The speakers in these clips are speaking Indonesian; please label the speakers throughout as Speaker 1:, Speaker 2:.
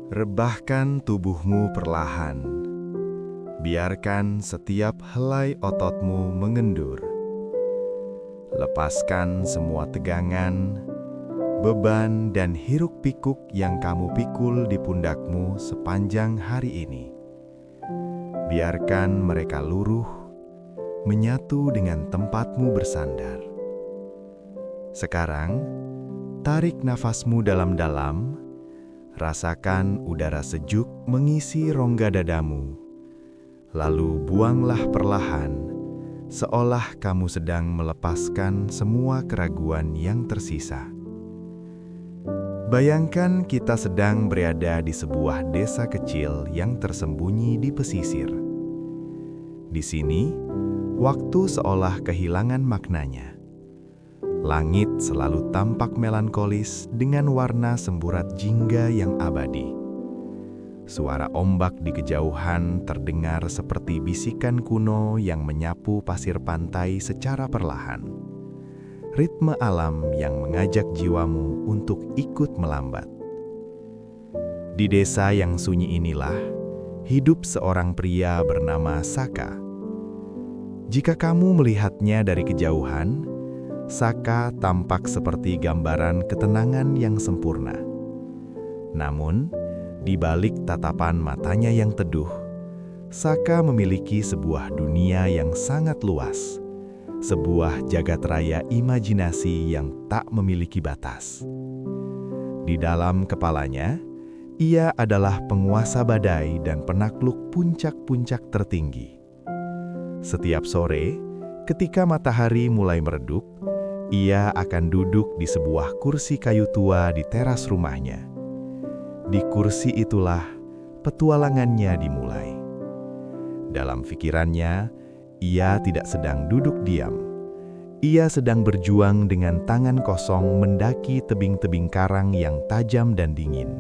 Speaker 1: Rebahkan tubuhmu perlahan. Biarkan setiap helai ototmu mengendur. Lepaskan semua tegangan, beban dan hiruk-pikuk yang kamu pikul di pundakmu sepanjang hari ini. Biarkan mereka luruh, menyatu dengan tempatmu bersandar. Sekarang, tarik nafasmu dalam-dalam. Rasakan udara sejuk mengisi rongga dadamu. Lalu buanglah perlahan, seolah kamu sedang melepaskan semua keraguan yang tersisa. Bayangkan kita sedang berada di sebuah desa kecil yang tersembunyi di pesisir. Di sini, waktu seolah kehilangan maknanya. Langit selalu tampak melankolis dengan warna semburat jingga yang abadi. Suara ombak di kejauhan terdengar seperti bisikan kuno yang menyapu pasir pantai secara perlahan. Ritme alam yang mengajak jiwamu untuk ikut melambat. Di desa yang sunyi inilah, hidup seorang pria bernama Saka. Jika kamu melihatnya dari kejauhan, Saka tampak seperti gambaran ketenangan yang sempurna. Namun, di balik tatapan matanya yang teduh, Saka memiliki sebuah dunia yang sangat luas, sebuah jagat raya imajinasi yang tak memiliki batas. Di dalam kepalanya, ia adalah penguasa badai dan penakluk puncak-puncak tertinggi. Setiap sore, ketika matahari mulai meredup, ia akan duduk di sebuah kursi kayu tua di teras rumahnya. Di kursi itulah petualangannya dimulai. Dalam pikirannya, ia tidak sedang duduk diam. Ia sedang berjuang dengan tangan kosong mendaki tebing-tebing karang yang tajam dan dingin.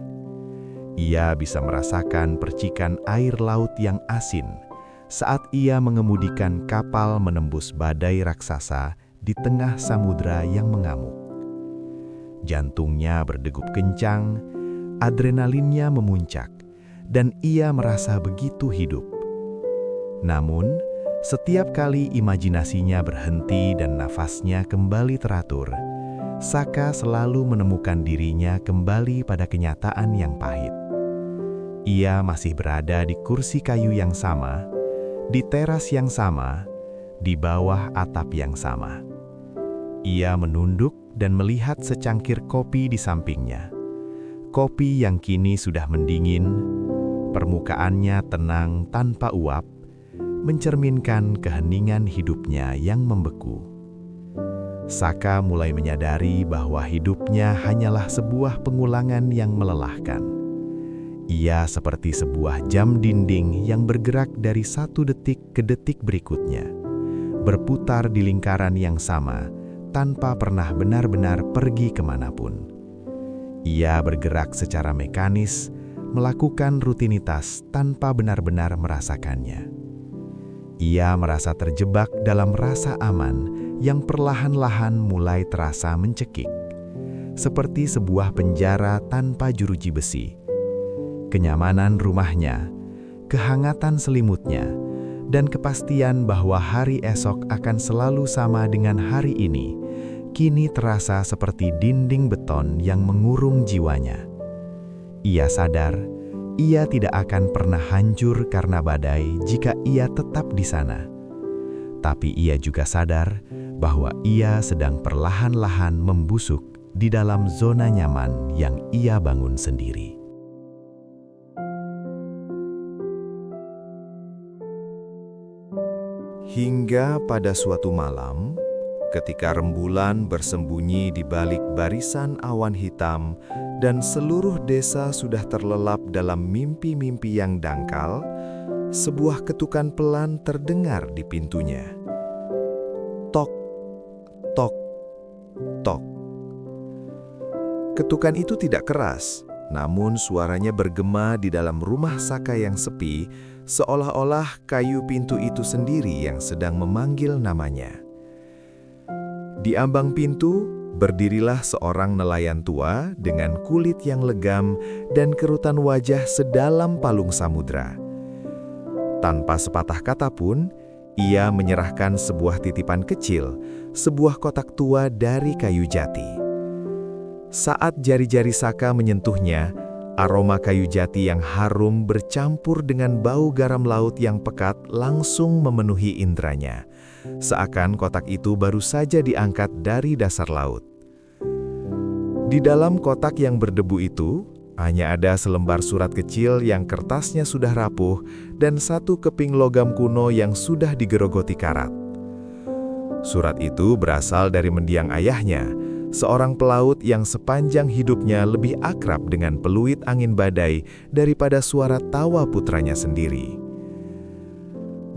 Speaker 1: Ia bisa merasakan percikan air laut yang asin saat ia mengemudikan kapal menembus badai raksasa di tengah samudra yang mengamuk. Jantungnya berdegup kencang, adrenalinnya memuncak, dan ia merasa begitu hidup. Namun, setiap kali imajinasinya berhenti dan nafasnya kembali teratur, Saka selalu menemukan dirinya kembali pada kenyataan yang pahit. Ia masih berada di kursi kayu yang sama, di teras yang sama, di bawah atap yang sama. Ia menunduk dan melihat secangkir kopi di sampingnya. Kopi yang kini sudah mendingin, permukaannya tenang tanpa uap, mencerminkan keheningan hidupnya yang membeku. Saka mulai menyadari bahwa hidupnya hanyalah sebuah pengulangan yang melelahkan. Ia seperti sebuah jam dinding yang bergerak dari satu detik ke detik berikutnya, berputar di lingkaran yang sama, tanpa pernah benar-benar pergi kemanapun. Ia bergerak secara mekanis, melakukan rutinitas tanpa benar-benar merasakannya. Ia merasa terjebak dalam rasa aman yang perlahan-lahan mulai terasa mencekik, seperti sebuah penjara tanpa jeruji besi. Kenyamanan rumahnya, kehangatan selimutnya, dan kepastian bahwa hari esok akan selalu sama dengan hari ini, kini terasa seperti dinding beton yang mengurung jiwanya. Ia sadar, ia tidak akan pernah hancur karena badai jika ia tetap di sana. Tapi ia juga sadar bahwa ia sedang perlahan-lahan membusuk di dalam zona nyaman yang ia bangun sendiri. Hingga pada suatu malam, ketika rembulan bersembunyi di balik barisan awan hitam dan seluruh desa sudah terlelap dalam mimpi-mimpi yang dangkal, sebuah ketukan pelan terdengar di pintunya. Tok, tok, tok. Ketukan itu tidak keras, namun suaranya bergema di dalam rumah Saka yang sepi, seolah-olah kayu pintu itu sendiri yang sedang memanggil namanya. Di ambang pintu, berdirilah seorang nelayan tua dengan kulit yang legam dan kerutan wajah sedalam palung samudra. Tanpa sepatah kata pun, ia menyerahkan sebuah titipan kecil, sebuah kotak tua dari kayu jati. Saat jari-jari Saka menyentuhnya, aroma kayu jati yang harum bercampur dengan bau garam laut yang pekat langsung memenuhi indranya. Seakan kotak itu baru saja diangkat dari dasar laut. Di dalam kotak yang berdebu itu, hanya ada selembar surat kecil yang kertasnya sudah rapuh dan satu keping logam kuno yang sudah digerogoti karat. Surat itu berasal dari mendiang ayahnya, seorang pelaut yang sepanjang hidupnya lebih akrab dengan peluit angin badai daripada suara tawa putranya sendiri.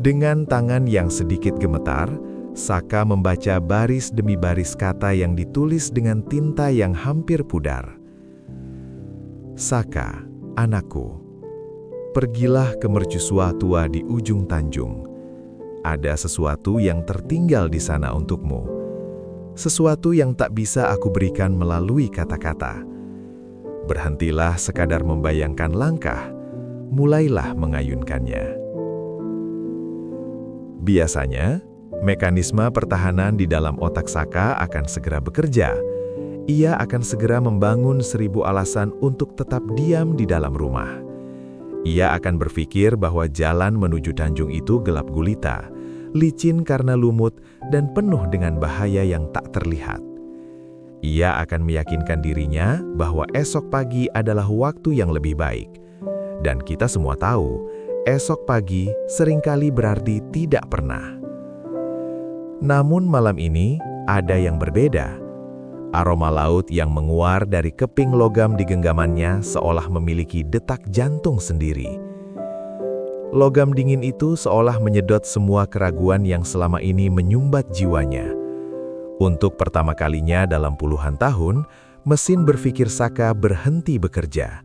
Speaker 1: Dengan tangan yang sedikit gemetar, Saka membaca baris demi baris kata yang ditulis dengan tinta yang hampir pudar. Saka, anakku, pergilah ke mercusuar tua di ujung tanjung. Ada sesuatu yang tertinggal di sana untukmu. Sesuatu yang tak bisa aku berikan melalui kata-kata. Berhentilah sekadar membayangkan langkah, mulailah mengayunkannya. Biasanya, mekanisme pertahanan di dalam otak Saka akan segera bekerja. Ia akan segera membangun 1000 alasan untuk tetap diam di dalam rumah. Ia akan berpikir bahwa jalan menuju Tanjung itu gelap gulita, licin karena lumut, dan penuh dengan bahaya yang tak terlihat. Ia akan meyakinkan dirinya bahwa esok pagi adalah waktu yang lebih baik. Dan kita semua tahu, esok pagi seringkali berarti tidak pernah. Namun malam ini ada yang berbeda. Aroma laut yang menguar dari keping logam di genggamannya seolah memiliki detak jantung sendiri. Logam dingin itu seolah menyedot semua keraguan yang selama ini menyumbat jiwanya. Untuk pertama kalinya dalam puluhan tahun, mesin berpikir Saka berhenti bekerja.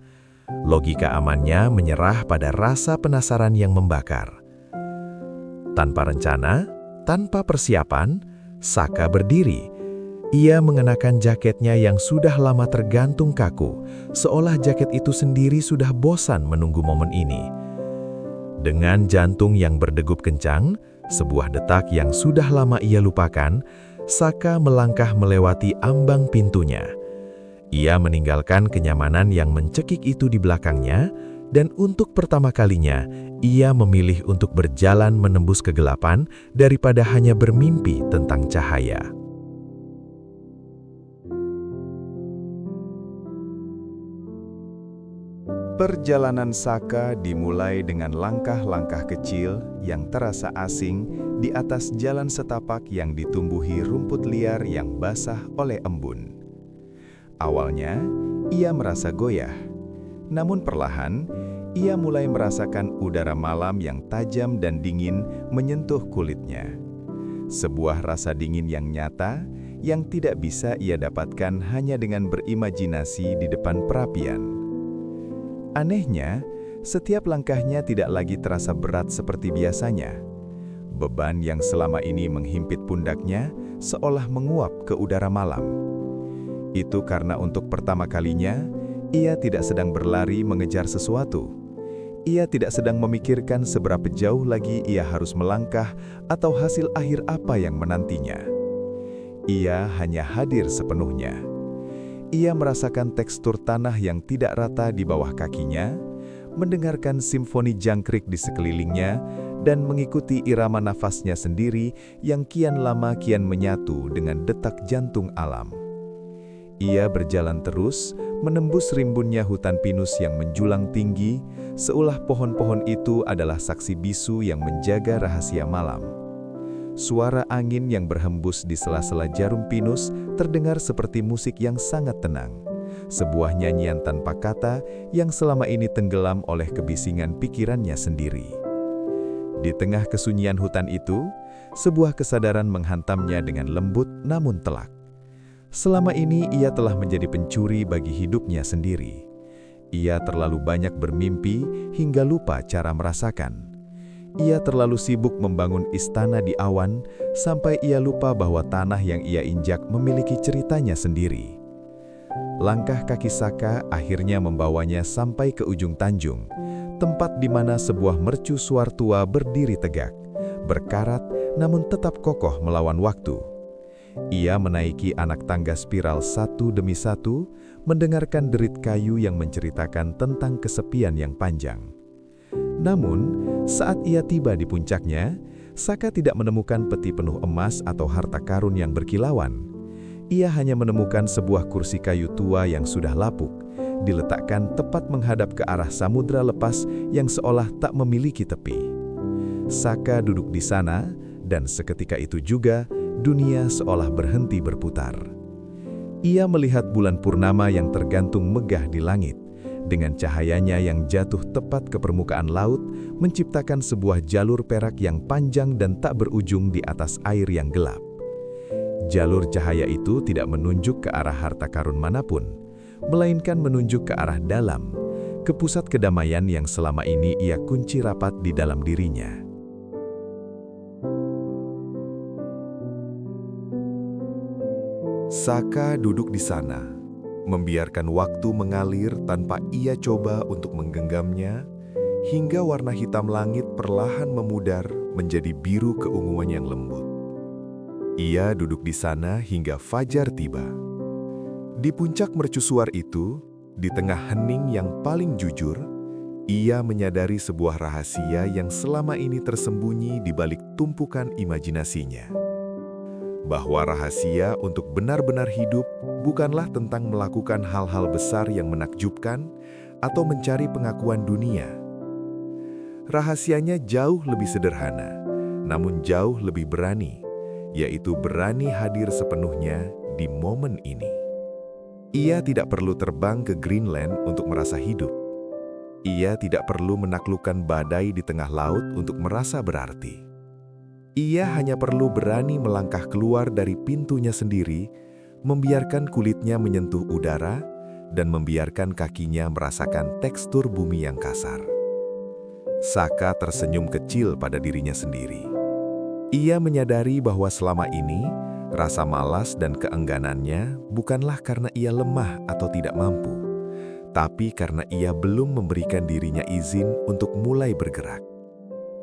Speaker 1: Logika amannya menyerah pada rasa penasaran yang membakar. Tanpa rencana, tanpa persiapan, Saka berdiri. Ia mengenakan jaketnya yang sudah lama tergantung kaku, seolah jaket itu sendiri sudah bosan menunggu momen ini. Dengan jantung yang berdegup kencang, sebuah detak yang sudah lama ia lupakan, Saka melangkah melewati ambang pintunya. Ia meninggalkan kenyamanan yang mencekik itu di belakangnya, dan untuk pertama kalinya, ia memilih untuk berjalan menembus kegelapan daripada hanya bermimpi tentang cahaya. Perjalanan Saka dimulai dengan langkah-langkah kecil yang terasa asing di atas jalan setapak yang ditumbuhi rumput liar yang basah oleh embun. Awalnya, ia merasa goyah. Namun perlahan, ia mulai merasakan udara malam yang tajam dan dingin menyentuh kulitnya. Sebuah rasa dingin yang nyata, yang tidak bisa ia dapatkan hanya dengan berimajinasi di depan perapian. Anehnya, setiap langkahnya tidak lagi terasa berat seperti biasanya. Beban yang selama ini menghimpit pundaknya seolah menguap ke udara malam. Itu karena untuk pertama kalinya, ia tidak sedang berlari mengejar sesuatu. Ia tidak sedang memikirkan seberapa jauh lagi ia harus melangkah atau hasil akhir apa yang menantinya. Ia hanya hadir sepenuhnya. Ia merasakan tekstur tanah yang tidak rata di bawah kakinya, mendengarkan simfoni jangkrik di sekelilingnya, dan mengikuti irama nafasnya sendiri yang kian lama kian menyatu dengan detak jantung alam. Ia berjalan terus, menembus rimbunnya hutan pinus yang menjulang tinggi, seolah pohon-pohon itu adalah saksi bisu yang menjaga rahasia malam. Suara angin yang berhembus di sela-sela jarum pinus terdengar seperti musik yang sangat tenang. Sebuah nyanyian tanpa kata yang selama ini tenggelam oleh kebisingan pikirannya sendiri. Di tengah kesunyian hutan itu, sebuah kesadaran menghantamnya dengan lembut namun telak. Selama ini ia telah menjadi pencuri bagi hidupnya sendiri. Ia terlalu banyak bermimpi hingga lupa cara merasakan. Ia terlalu sibuk membangun istana di awan sampai ia lupa bahwa tanah yang ia injak memiliki ceritanya sendiri. Langkah kaki Saka akhirnya membawanya sampai ke ujung tanjung, tempat di mana sebuah mercusuar tua berdiri tegak, berkarat namun tetap kokoh melawan waktu. Ia menaiki anak tangga spiral satu demi satu, mendengarkan derit kayu yang menceritakan tentang kesepian yang panjang. Namun, saat ia tiba di puncaknya, Saka tidak menemukan peti penuh emas atau harta karun yang berkilauan. Ia hanya menemukan sebuah kursi kayu tua yang sudah lapuk, diletakkan tepat menghadap ke arah samudra lepas yang seolah tak memiliki tepi. Saka duduk di sana, dan seketika itu juga, dunia seolah berhenti berputar. Ia melihat bulan purnama yang tergantung megah di langit, dengan cahayanya yang jatuh tepat ke permukaan laut, menciptakan sebuah jalur perak yang panjang dan tak berujung di atas air yang gelap. Jalur cahaya itu tidak menunjuk ke arah harta karun manapun, melainkan menunjuk ke arah dalam, ke pusat kedamaian yang selama ini ia kunci rapat di dalam dirinya. Saka duduk di sana, membiarkan waktu mengalir tanpa ia coba untuk menggenggamnya, hingga warna hitam langit perlahan memudar menjadi biru keunguan yang lembut. Ia duduk di sana hingga fajar tiba. Di puncak mercusuar itu, di tengah hening yang paling jujur, ia menyadari sebuah rahasia yang selama ini tersembunyi di balik tumpukan imajinasinya. Bahwa rahasia untuk benar-benar hidup bukanlah tentang melakukan hal-hal besar yang menakjubkan atau mencari pengakuan dunia. Rahasianya jauh lebih sederhana, namun jauh lebih berani, yaitu berani hadir sepenuhnya di momen ini. Ia tidak perlu terbang ke Greenland untuk merasa hidup. Ia tidak perlu menaklukkan badai di tengah laut untuk merasa berarti. Ia hanya perlu berani melangkah keluar dari pintunya sendiri, membiarkan kulitnya menyentuh udara, dan membiarkan kakinya merasakan tekstur bumi yang kasar. Saka tersenyum kecil pada dirinya sendiri. Ia menyadari bahwa selama ini, rasa malas dan keengganannya bukanlah karena ia lemah atau tidak mampu, tapi karena ia belum memberikan dirinya izin untuk mulai bergerak.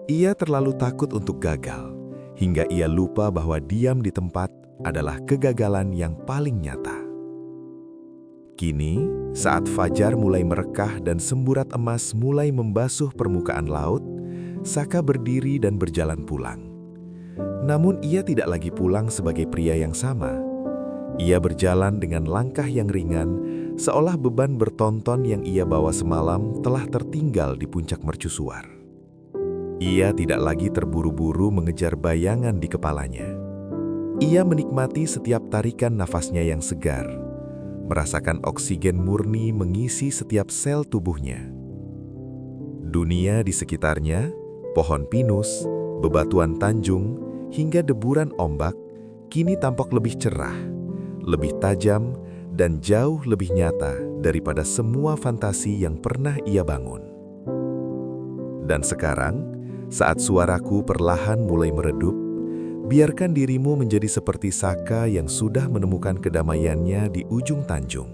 Speaker 1: Ia terlalu takut untuk gagal, hingga ia lupa bahwa diam di tempat adalah kegagalan yang paling nyata. Kini, saat fajar mulai merekah dan semburat emas mulai membasuh permukaan laut, Saka berdiri dan berjalan pulang. Namun ia tidak lagi pulang sebagai pria yang sama. Ia berjalan dengan langkah yang ringan, seolah beban bertonton yang ia bawa semalam telah tertinggal di puncak mercusuar. Ia tidak lagi terburu-buru mengejar bayangan di kepalanya. Ia menikmati setiap tarikan nafasnya yang segar, merasakan oksigen murni mengisi setiap sel tubuhnya. Dunia di sekitarnya, pohon pinus, bebatuan tanjung, hingga deburan ombak, kini tampak lebih cerah, lebih tajam, dan jauh lebih nyata daripada semua fantasi yang pernah ia bangun. Dan sekarang, saat suaraku perlahan mulai meredup, biarkan dirimu menjadi seperti Saka yang sudah menemukan kedamaiannya di ujung tanjung.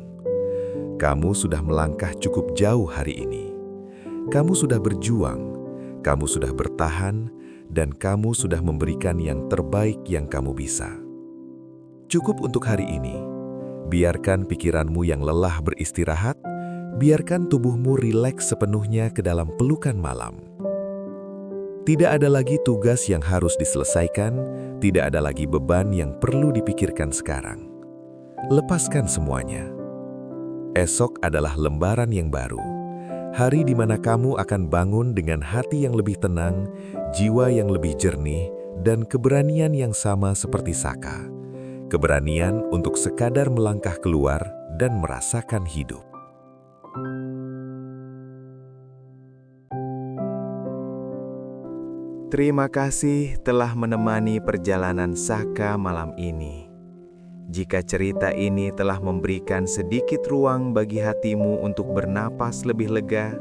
Speaker 1: Kamu sudah melangkah cukup jauh hari ini. Kamu sudah berjuang, kamu sudah bertahan, dan kamu sudah memberikan yang terbaik yang kamu bisa. Cukup untuk hari ini. Biarkan pikiranmu yang lelah beristirahat, biarkan tubuhmu rileks sepenuhnya ke dalam pelukan malam. Tidak ada lagi tugas yang harus diselesaikan, tidak ada lagi beban yang perlu dipikirkan sekarang. Lepaskan semuanya. Esok adalah lembaran yang baru. Hari di mana kamu akan bangun dengan hati yang lebih tenang, jiwa yang lebih jernih, dan keberanian yang sama seperti Saka. Keberanian untuk sekadar melangkah keluar dan merasakan hidup.
Speaker 2: Terima kasih telah menemani perjalanan Saka malam ini. Jika cerita ini telah memberikan sedikit ruang bagi hatimu untuk bernapas lebih lega,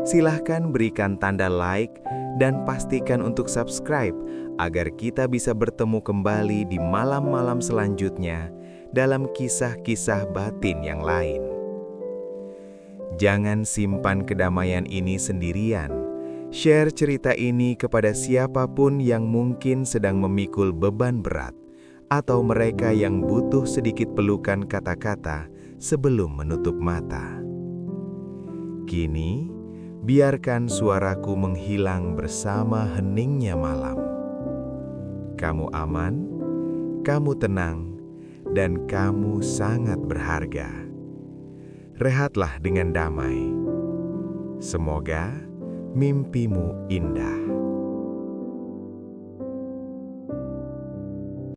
Speaker 2: silahkan berikan tanda like dan pastikan untuk subscribe agar kita bisa bertemu kembali di malam-malam selanjutnya dalam kisah-kisah batin yang lain. Jangan simpan kedamaian ini sendirian. Share cerita ini kepada siapapun yang mungkin sedang memikul beban berat atau mereka yang butuh sedikit pelukan kata-kata sebelum menutup mata. Kini, biarkan suaraku menghilang bersama heningnya malam. Kamu aman, kamu tenang, dan kamu sangat berharga. Rehatlah dengan damai. Semoga mimpimu indah.